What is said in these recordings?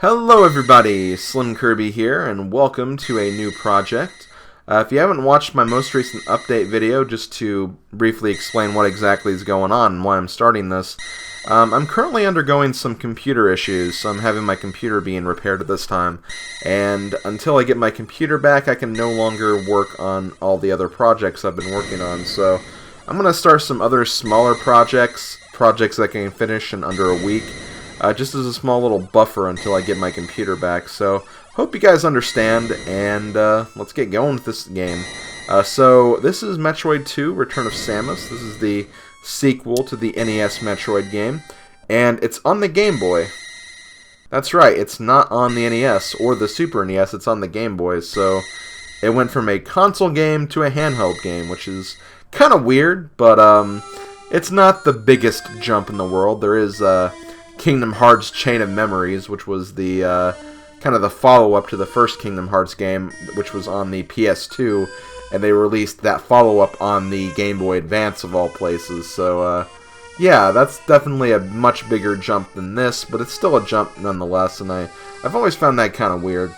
Hello everybody, SlimKirby here, and welcome to a new project. If you haven't watched my most recent update video, just to briefly explain what exactly is going on and why I'm starting this, I'm currently undergoing some computer issues, so I'm having my computer being repaired at this time. And until I get my computer back, I can no longer work on all the other projects I've been working on, so I'm going to start some other smaller projects that I can finish in under a week. Just as a small little buffer until I get my computer back. So, hope you guys understand, and let's get going with this game. So, this is Metroid II, Return of Samus. This is the sequel to the NES Metroid game, and it's on the Game Boy. That's right, it's not on the NES or the Super NES, it's on the Game Boy. So, it went from a console game to a handheld game, which is kind of weird, but it's not the biggest jump in the world. There is Kingdom Hearts Chain of Memories, which was the kind of the follow-up to the first Kingdom Hearts game, which was on the PS2, and they released that follow-up on the Game Boy Advance of all places. So yeah, that's definitely a much bigger jump than this, but it's still a jump nonetheless, and I've always found that kind of weird.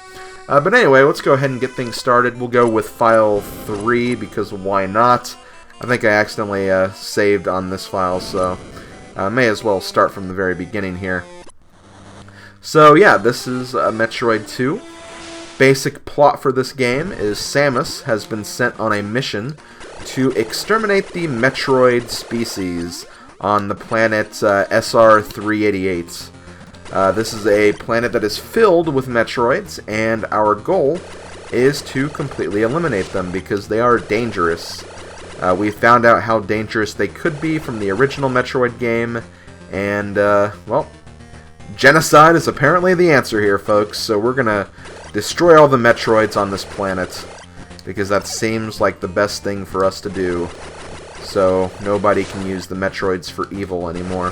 But anyway, let's go ahead and get things started. We'll go with file 3, because why not? I think I accidentally saved on this file, so may as well start from the very beginning here. So yeah, this is Metroid 2. Basic plot for this game is Samus has been sent on a mission to exterminate the Metroid species on the planet SR-388. This is a planet that is filled with Metroids, and our goal is to completely eliminate them because they are dangerous. We found out how dangerous they could be from the original Metroid game, and, well, genocide is apparently the answer here, folks, so we're gonna destroy all the Metroids on this planet, because that seems like the best thing for us to do, so nobody can use the Metroids for evil anymore.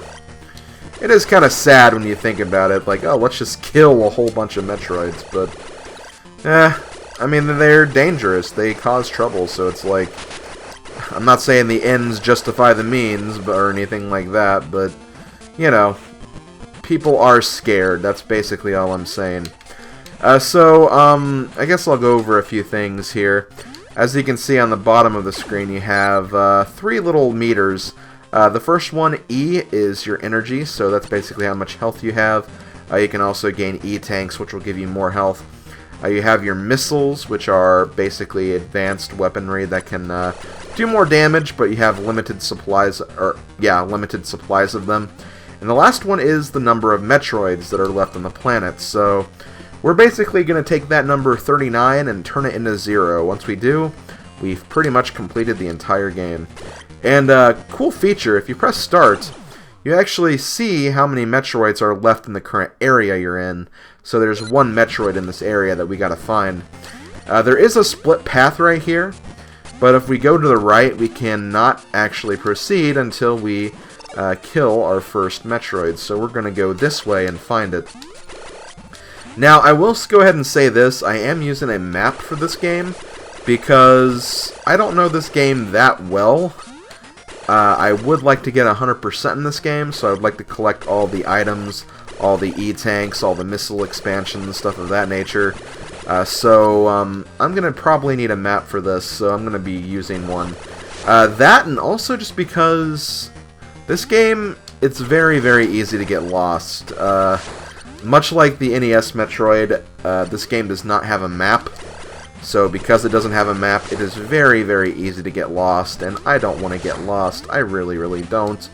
It is kind of sad when you think about it, like, oh, let's just kill a whole bunch of Metroids, but, I mean, they're dangerous, they cause trouble, so it's like, I'm not saying the ends justify the means or anything like that, but, you know, people are scared. That's basically all I'm saying. So, I guess I'll go over a few things here. As you can see on the bottom of the screen, you have 3 little meters. The first one, E, is your energy, so that's basically how much health you have. You can also gain E-tanks, which will give you more health. You have your missiles, which are basically advanced weaponry that can do more damage, but you have limited supplies, limited supplies of them. And the last one is the number of Metroids that are left on the planet. So we're basically going to take that number 39 and turn it into 0. Once we do, we've pretty much completed the entire game. And cool feature, if you press start, you actually see how many Metroids are left in the current area you're in. So there's 1 Metroid in this area that we gotta find. There is a split path right here, but if we go to the right, we cannot actually proceed until we kill our first Metroid. So we're gonna go this way and find it. Now, I will go ahead and say this, I am using a map for this game, because I don't know this game that well. I would like to get 100% in this game, so I would like to collect all the items, all the E-tanks, all the missile expansions, stuff of that nature. So I'm going to probably need a map for this, so I'm going to be using one. That, and also just because this game, it's very, very easy to get lost. Much like the NES Metroid, this game does not have a map. So because it doesn't have a map, it is very, very easy to get lost, and I don't want to get lost. I really, really don't.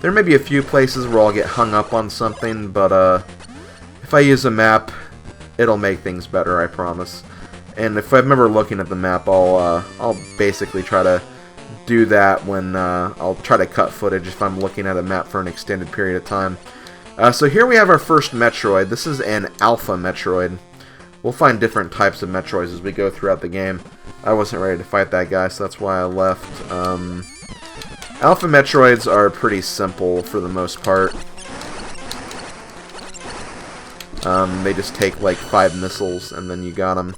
There may be a few places where I'll get hung up on something, but if I use a map, it'll make things better, I promise. And if I'm ever looking at the map, I'll basically try to do that when I'll try to cut footage if I'm looking at a map for an extended period of time. So here we have our first Metroid. This is an Alpha Metroid. We'll find different types of Metroids as we go throughout the game. I wasn't ready to fight that guy, so that's why I left. Alpha Metroids are pretty simple for the most part. They just take like 5 missiles and then you got them.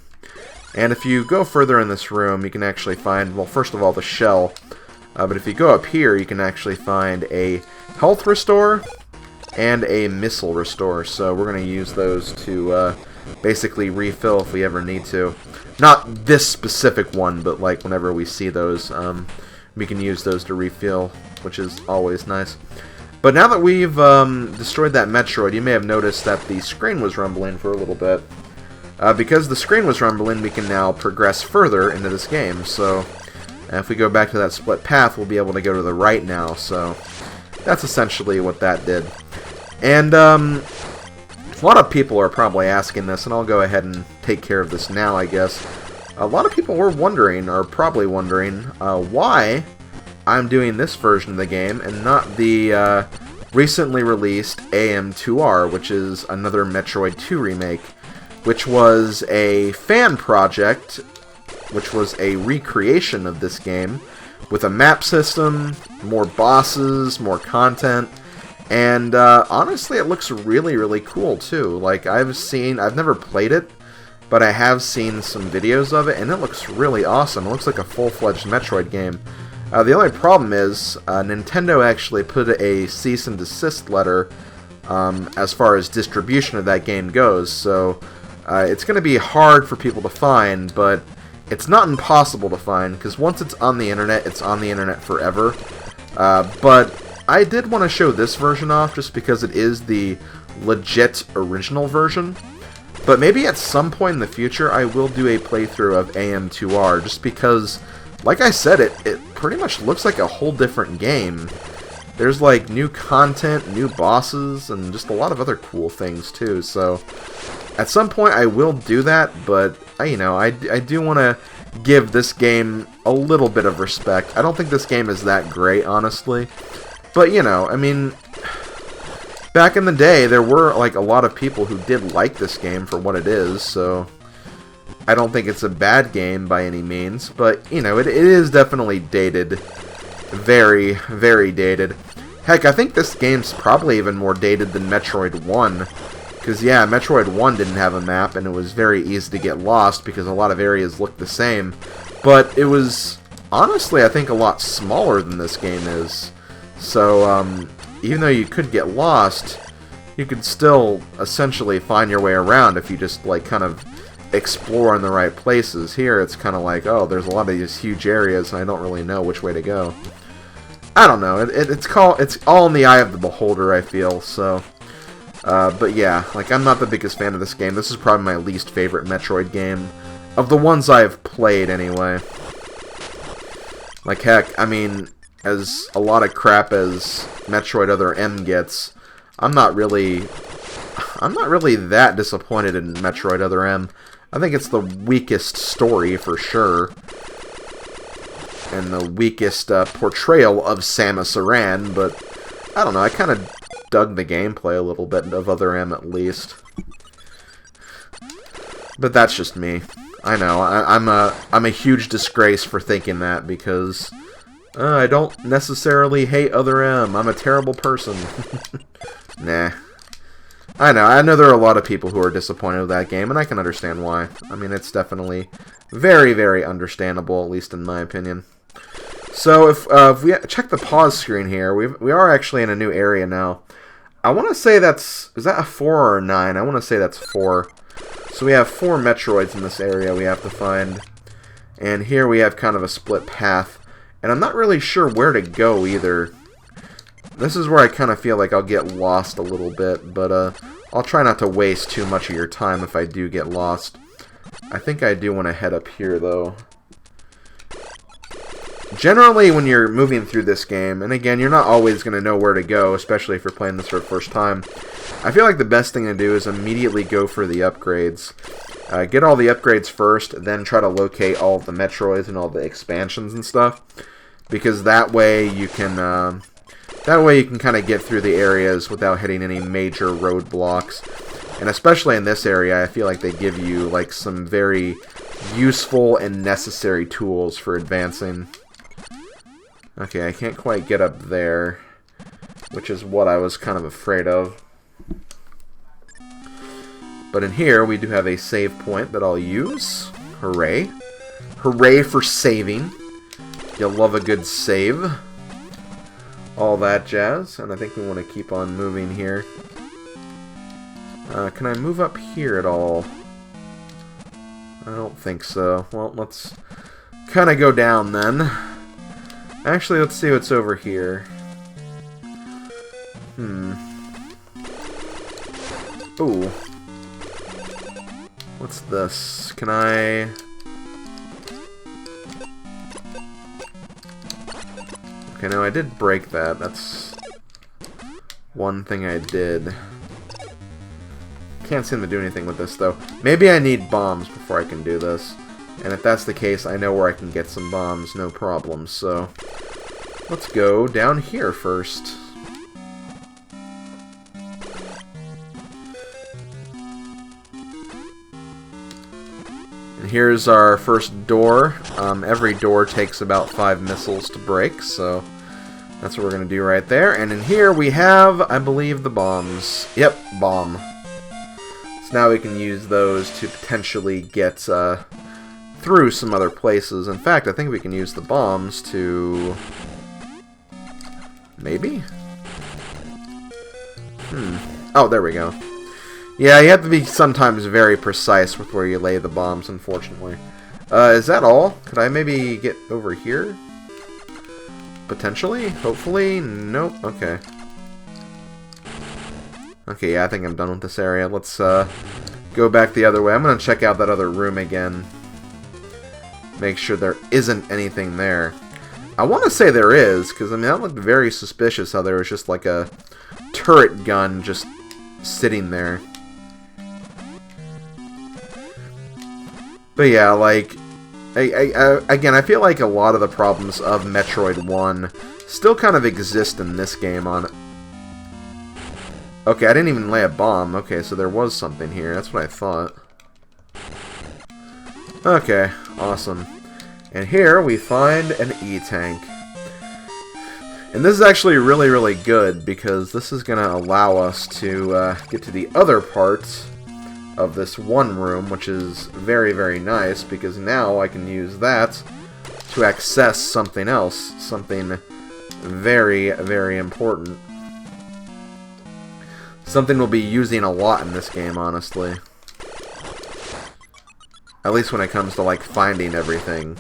And if you go further in this room, you can actually find, well, first of all, the shell. But if you go up here, you can actually find a health restore, and a missile restore. So we're going to use those to basically refill if we ever need to. Not this specific one, but like whenever we see those, we can use those to refill, which is always nice. But now that we've destroyed that Metroid, you may have noticed that the screen was rumbling for a little bit. Because the screen was rumbling, we can now progress further into this game. So if we go back to that split path, we'll be able to go to the right now. So that's essentially what that did. And a lot of people are probably asking this, and I'll go ahead and take care of this now, I guess. A lot of people were wondering, or probably wondering, why I'm doing this version of the game and not the recently released AM2R, which is another Metroid II remake, which was a fan project, which was a recreation of this game with a map system, more bosses, more content, and honestly it looks really, really cool too. Like, I've never played it, but I have seen some videos of it, and it looks really awesome. It looks like a full-fledged Metroid game. The only problem is, Nintendo actually put a cease and desist letter as far as distribution of that game goes, so it's going to be hard for people to find, but it's not impossible to find, because once it's on the internet forever. But I did want to show this version off, just because it is the legit original version. But maybe at some point in the future, I will do a playthrough of AM2R, just because, like I said, it pretty much looks like a whole different game. There's like new content, new bosses, and just a lot of other cool things too. So at some point I will do that, but I do want to give this game a little bit of respect. I don't think this game is that great, honestly. But I mean, back in the day there were like a lot of people who did like this game for what it is, so I don't think it's a bad game by any means, but, it is definitely dated. Very, very dated. Heck, I think this game's probably even more dated than Metroid 1. Because, yeah, Metroid 1 didn't have a map, and it was very easy to get lost because a lot of areas looked the same. But it was, honestly, I think a lot smaller than this game is. So, even though you could get lost, you could still essentially find your way around if you just, like, kind of explore in the right places. Here it's kind of like, oh, there's a lot of these huge areas and I don't really know which way to go. I don't know, it's all in the eye of the beholder, I feel. So but yeah, like, I'm not the biggest fan of this game. This is probably my least favorite Metroid game of the ones I've played anyway. Like, heck, I mean, as a lot of crap as Metroid Other M gets, I'm not really that disappointed in Metroid Other M. I think it's the weakest story for sure, and the weakest portrayal of Samus Aran, but I don't know, I kind of dug the gameplay a little bit of Other M at least. But that's just me. I know, I'm a huge disgrace for thinking that, because I don't necessarily hate Other M. I'm a terrible person. Nah. I know there are a lot of people who are disappointed with that game, and I can understand why. I mean, it's definitely very, very understandable, at least in my opinion. So, if we check the pause screen here, we are actually in a new area now. I want to say is that a 4 or a 9? I want to say that's 4. So we have 4 Metroids in this area we have to find. And here we have kind of a split path. And I'm not really sure where to go either. This is where I kind of feel like I'll get lost a little bit, but I'll try not to waste too much of your time if I do get lost. I think I do want to head up here, though. Generally, when you're moving through this game, and again, you're not always going to know where to go, especially if you're playing this for the first time, I feel like the best thing to do is immediately go for the upgrades. Get all the upgrades first, then try to locate all of the Metroids and all the expansions and stuff, because that way you can kind of get through the areas without hitting any major roadblocks. And especially in this area, I feel like they give you like some very useful and necessary tools for advancing. Okay, I can't quite get up there, which is what I was kind of afraid of. But in here, we do have a save point that I'll use. Hooray. Hooray for saving. You'll love a good save. all that jazz. And I think we want to keep on moving here. Can I move up here at all? I don't think so. Well, let's kind of go down then. Actually, let's see what's over here. Ooh. What's this? Can I... Okay, no, I did break that. That's one thing I did. Can't seem to do anything with this, though. Maybe I need bombs before I can do this. And if that's the case, I know where I can get some bombs, no problem. So, let's go down here first. And here's our first door. Every door takes about 5 missiles to break, so that's what we're going to do right there. And in here we have, I believe, the bombs. Yep, bomb. So now we can use those to potentially get through some other places. In fact, I think we can use the bombs to... Maybe? Oh, there we go. Yeah, you have to be sometimes very precise with where you lay the bombs, unfortunately. Is that all? Could I maybe get over here? Potentially? Hopefully? Nope. Okay. Okay, yeah, I think I'm done with this area. Let's go back the other way. I'm going to check out that other room again. Make sure there isn't anything there. I want to say there is, because, I mean, that looked very suspicious how there was just like a turret gun just sitting there. But yeah, like, again, I feel like a lot of the problems of Metroid 1 still kind of exist in this game on... Okay, I didn't even lay a bomb. Okay, so there was something here. That's what I thought. Okay, awesome. And here we find an E-tank. And this is actually really, really good, because this is going to allow us to get to the other parts of this one room, which is very, very nice, because now I can use that to access something else, something very, very important. Something we'll be using a lot in this game, honestly. At least when it comes to, like, finding everything.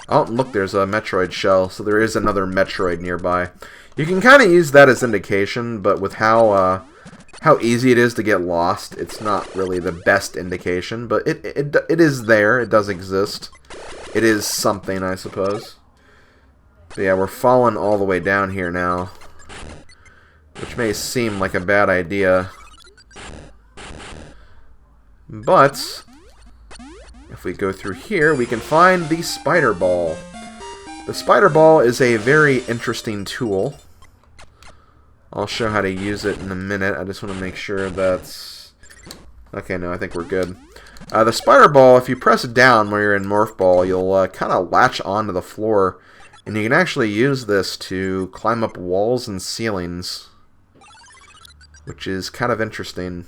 Oh, look, there's a Metroid shell, so there is another Metroid nearby. You can kind of use that as indication, but with how easy it is to get lost, it's not really the best indication, but it is there. It does exist. It is something, I suppose. But yeah, we're falling all the way down here now, which may seem like a bad idea. But if we go through here, we can find the spider ball. The spider ball is a very interesting tool. I'll show how to use it in a minute. I just want to make sure that's... Okay, no, I think we're good. The spider ball, if you press it down where you're in Morph Ball, you'll kind of latch onto the floor. And you can actually use this to climb up walls and ceilings, which is kind of interesting.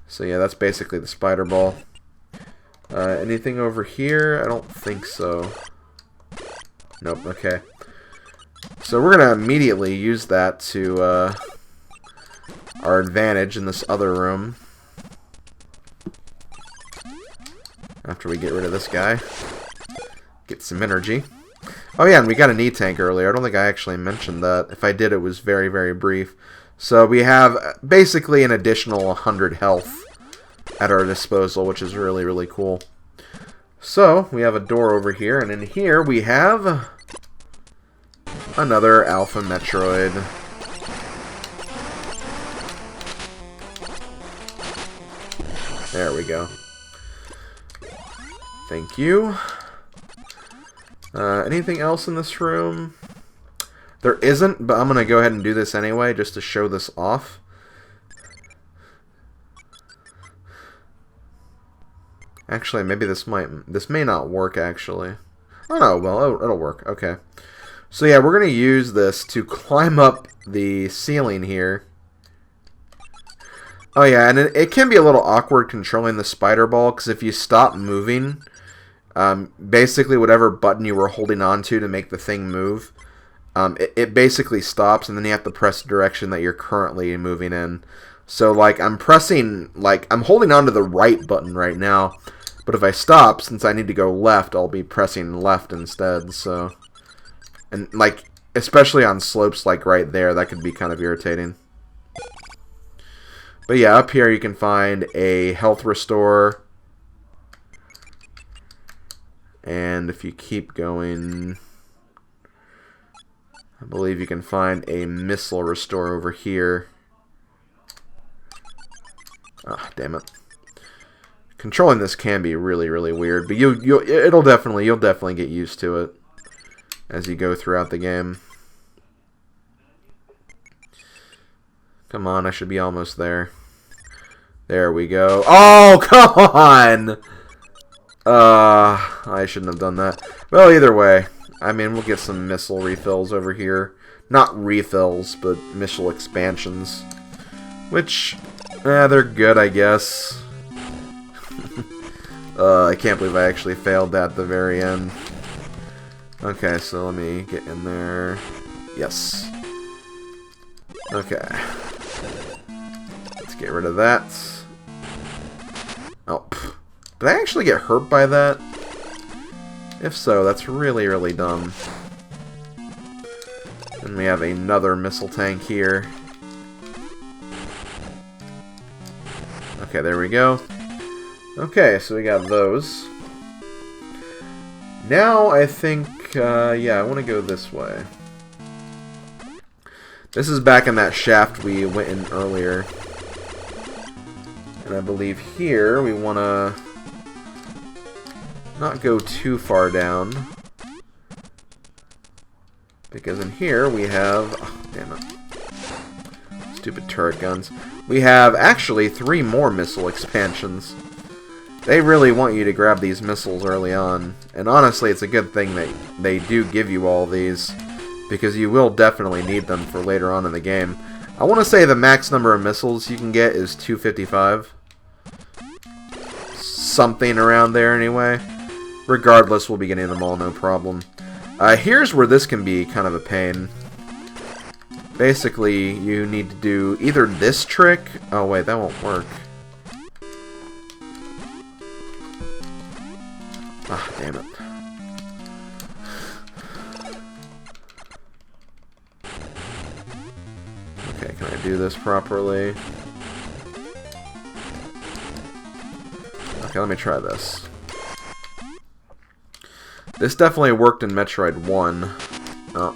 So yeah, that's basically the spider ball. Anything over here? I don't think so. Nope, okay. So we're going to immediately use that to our advantage in this other room. After we get rid of this guy. Get some energy. Oh yeah, and we got an E-tank earlier. I don't think I actually mentioned that. If I did, it was very, very brief. So we have basically an additional 100 health at our disposal, which is really, really cool. So, we have a door over here, and in here we have another Alpha Metroid. There we go. Thank you. Anything else in this room? There isn't, but I'm going to go ahead and do this anyway, just to show this off. Actually, maybe this may not work, actually. Oh no, well, it'll work. Okay. So yeah, we're going to use this to climb up the ceiling here. Oh yeah, and it can be a little awkward controlling the spider ball, because if you stop moving, Basically, whatever button you were holding on to make the thing move, it basically stops, and then you have to press the direction that you're currently moving in. So, like, I'm holding on to the right button right now, but if I stop, since I need to go left, I'll be pressing left instead, so... And, like, especially on slopes like right there, that could be kind of irritating. But yeah, up here you can find a health restore. And if you keep going, I believe you can find a missile restore over here. Ah, damn it. Controlling this can be really, really weird, but you'll definitely get used to it as you go throughout the game. Come on, I should be almost there. There we go. Oh, come on! I shouldn't have done that. Well, either way, I mean, we'll get some missile refills over here. Not refills, but missile expansions. Which, they're good, I guess. I can't believe I actually failed that at the very end. Okay, so let me get in there. Yes. Okay. Let's get rid of that. Oh, did I actually get hurt by that? If so, that's really, really dumb. And we have another missile tank here. Okay, there we go. Okay, so we got those. Now, I think, yeah, I want to go this way. This is back in that shaft we went in earlier. And I believe here we want to not go too far down. Because in here we have... Oh, damn it. Stupid turret guns. We have actually 3 more missile expansions. They really want you to grab these missiles early on. And honestly, it's a good thing that they do give you all these, because you will definitely need them for later on in the game. I want to say the max number of missiles you can get is 255. Something around there anyway. Regardless, we'll be getting them all, no problem. Here's where this can be kind of a pain. Basically, you need to do either this trick... Oh wait, that won't work. Ah, damn it. Okay, can I do this properly? Okay, let me try this. This definitely worked in Metroid 1. Oh.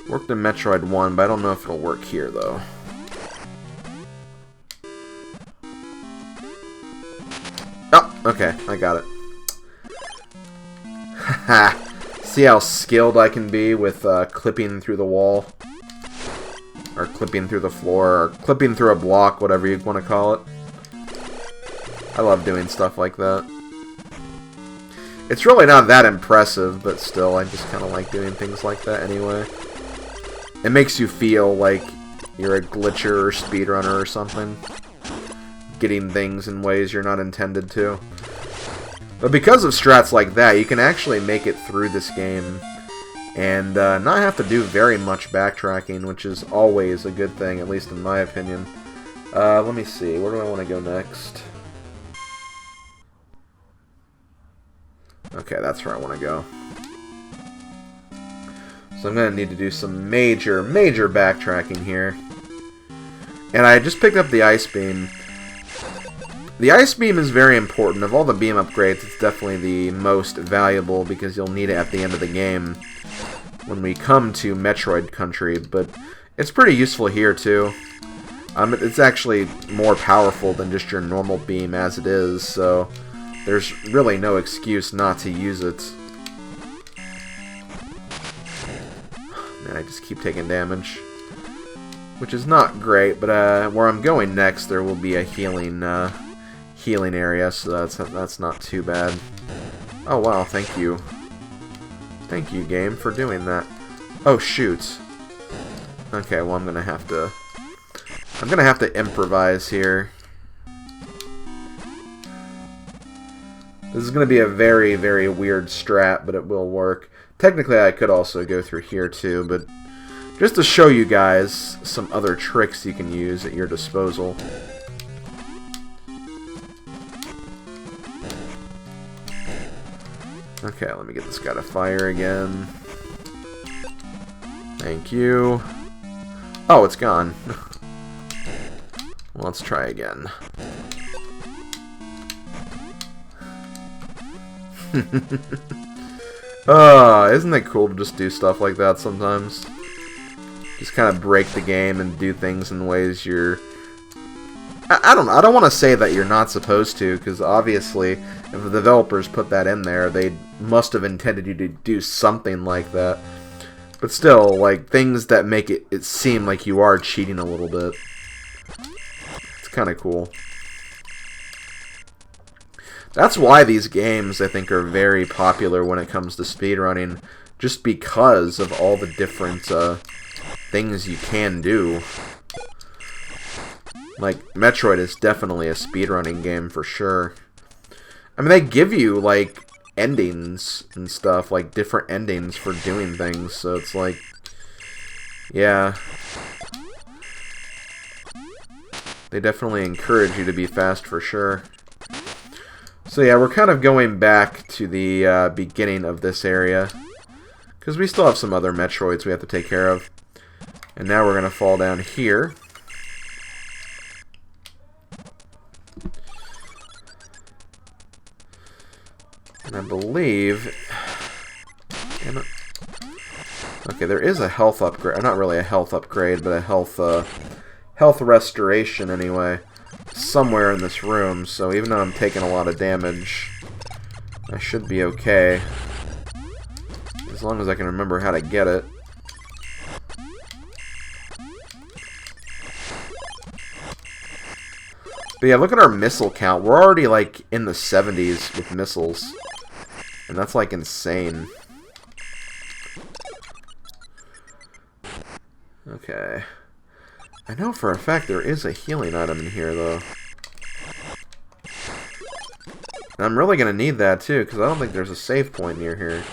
Worked in Metroid 1, but I don't know if it'll work here, though. Oh, okay, I got it. Haha. See how skilled I can be with clipping through the wall? Or clipping through the floor, or clipping through a block, whatever you want to call it. I love doing stuff like that. It's really not that impressive, but still, I just kind of like doing things like that anyway. It makes you feel like you're a glitcher or speedrunner or something. Getting things in ways you're not intended to. But because of strats like that, you can actually make it through this game and not have to do very much backtracking, which is always a good thing, at least in my opinion. Let me see, where do I want to go next? Okay, that's where I want to go. So I'm going to need to do some major backtracking here. And I just picked up the Ice Beam. The Ice Beam is very important. Of all the beam upgrades, it's definitely the most valuable because you'll need it at the end of the game when we come to Metroid Country. But it's pretty useful here too. It's actually more powerful than just your normal beam as it is, so there's really no excuse not to use it. Man, I just keep taking damage, which is not great, but where I'm going next, there will be a healing area, so that's not too bad. Oh wow, thank you. Thank you, game, for doing that. Oh shoot. Okay, well I'm gonna have to improvise here. This is going to be a very, very weird strat, but it will work. Technically, I could also go through here too, but just to show you guys some other tricks you can use at your disposal. Okay, let me get this guy to fire again. Thank you. Oh, it's gone. Let's try again. Isn't it cool to just do stuff like that sometimes? Just kind of break the game and do things in ways you're... I don't want to say that you're not supposed to, because obviously, if the developers put that in there, they must have intended you to do something like that. But still, like, things that make it seem like you are cheating a little bit. It's kind of cool. That's why these games, I think, are very popular when it comes to speedrunning, just because of all the different things you can do. Like, Metroid is definitely a speedrunning game for sure. I mean, they give you, like, endings and stuff, like, different endings for doing things, so it's like, yeah. They definitely encourage you to be fast for sure. So yeah, we're kind of going back to the beginning of this area, because we still have some other Metroids we have to take care of. And now we're going to fall down here. And I believe... Damn it. Okay, there is a health upgrade. Not really a health upgrade, but a health restoration anyway. Somewhere in this room, so even though I'm taking a lot of damage, I should be okay. As long as I can remember how to get it. But yeah, look at our missile count. We're already, like, in the 70s with missiles. And that's, like, insane. Okay. I know for a fact there is a healing item in here, though. And I'm really going to need that, too, because I don't think there's a save point near here.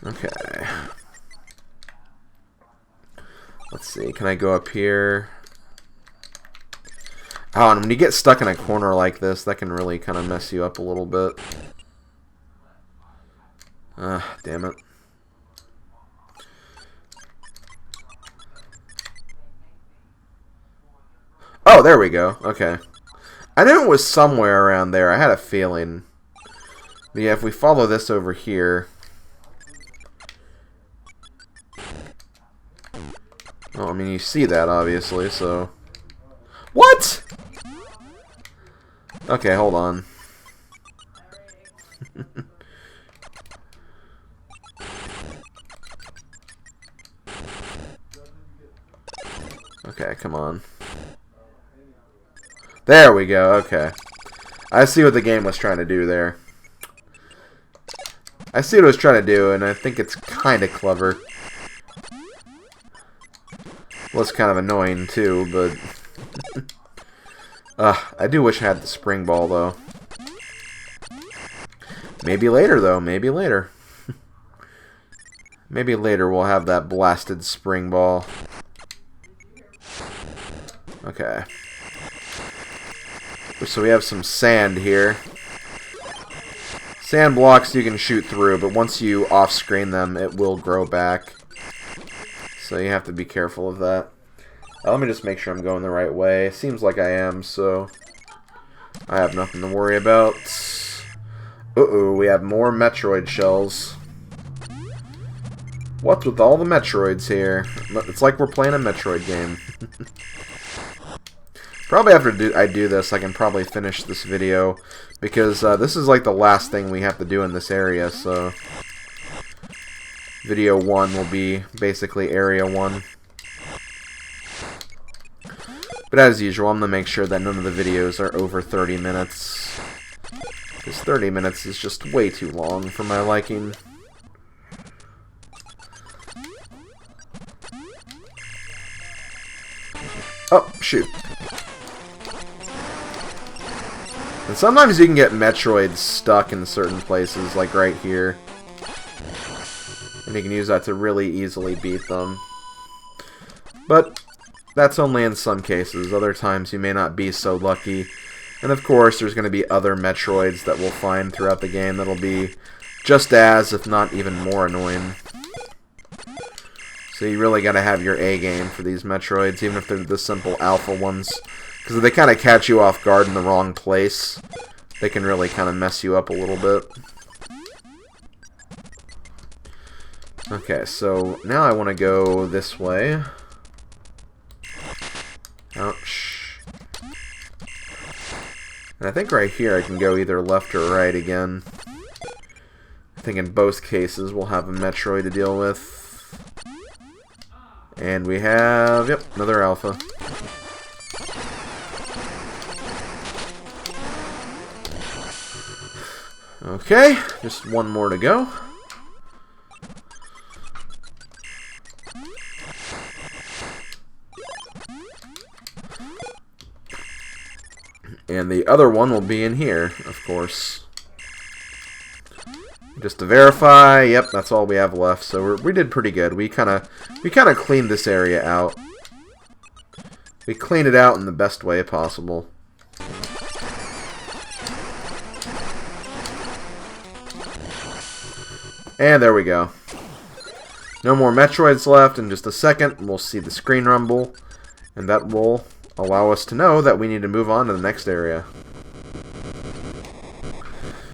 Okay. Let's see, can I go up here? Oh, and when you get stuck in a corner like this, that can really kind of mess you up a little bit. Ah, damn it. Oh, there we go. Okay. I knew it was somewhere around there. I had a feeling. But yeah, if we follow this over here... Oh, I mean, you see that, obviously, so... What?! Okay, hold on. Okay, come on. There we go, okay. I see what the game was trying to do there. I see what it was trying to do, and I think it's kind of clever. Well, it's kind of annoying, too, but... I do wish I had the spring ball, though. Maybe later, though. Maybe later. Maybe later we'll have that blasted spring ball. Okay. So we have some sand here. Sand blocks you can shoot through, but once you off-screen them, it will grow back. So you have to be careful of that. Let me just make sure I'm going the right way. Seems like I am, so I have nothing to worry about. Uh-oh, we have more Metroid shells. What's with all the Metroids here? It's like we're playing a Metroid game. Probably after I do this, I can probably finish this video, because this is like the last thing we have to do in this area, so... Video 1 will be basically Area 1. But as usual, I'm going to make sure that none of the videos are over 30 minutes. Because 30 minutes is just way too long for my liking. Oh, shoot. And sometimes you can get Metroids stuck in certain places, like right here. And you can use that to really easily beat them. But that's only in some cases. Other times you may not be so lucky. And of course, there's going to be other Metroids that we'll find throughout the game that'll be just as, if not even more annoying. So you really got to have your A game for these Metroids, even if they're the simple alpha ones. Because if they kind of catch you off guard in the wrong place, they can really kind of mess you up a little bit. Okay, so now I want to go this way. Ouch. And I think right here I can go either left or right again. I think in both cases we'll have a Metroid to deal with. And we have, yep, another alpha. Okay, just one more to go. And the other one will be in here, of course. Just to verify, yep, that's all we have left. So we did pretty good. We kind of cleaned this area out. We cleaned it out in the best way possible. And there we go. No more Metroids left. In just a second, we'll see the screen rumble, and that will allow us to know that we need to move on to the next area.